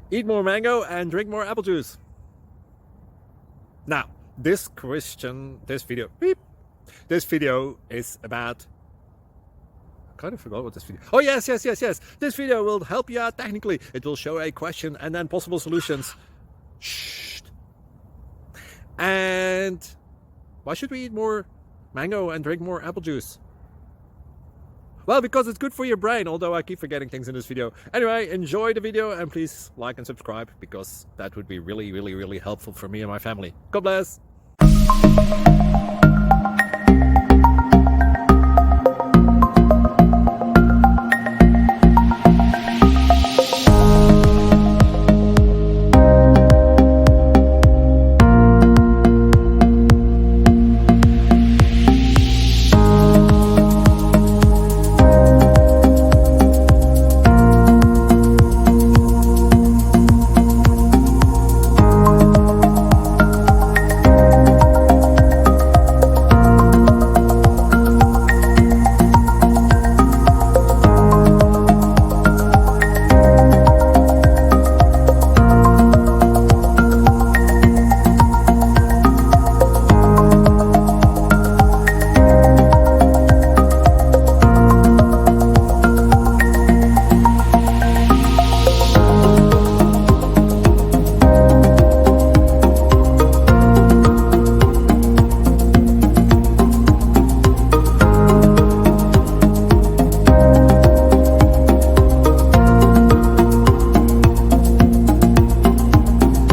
Eat more mango and drink more apple juice. Now, this video is about, I kind of forgot what this video. Oh, yes. This video will help you out technically. It will show a question and then possible solutions. Shh. And why should we eat more mango and drink more apple juice? Well, because it's good for your brain, although I keep forgetting things in this video. Anyway, enjoy the video and please like and subscribe, because that would be really helpful for me and my family. God bless!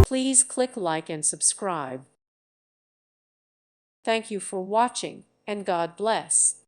Please click like and subscribe. Thank you for watching, and God bless.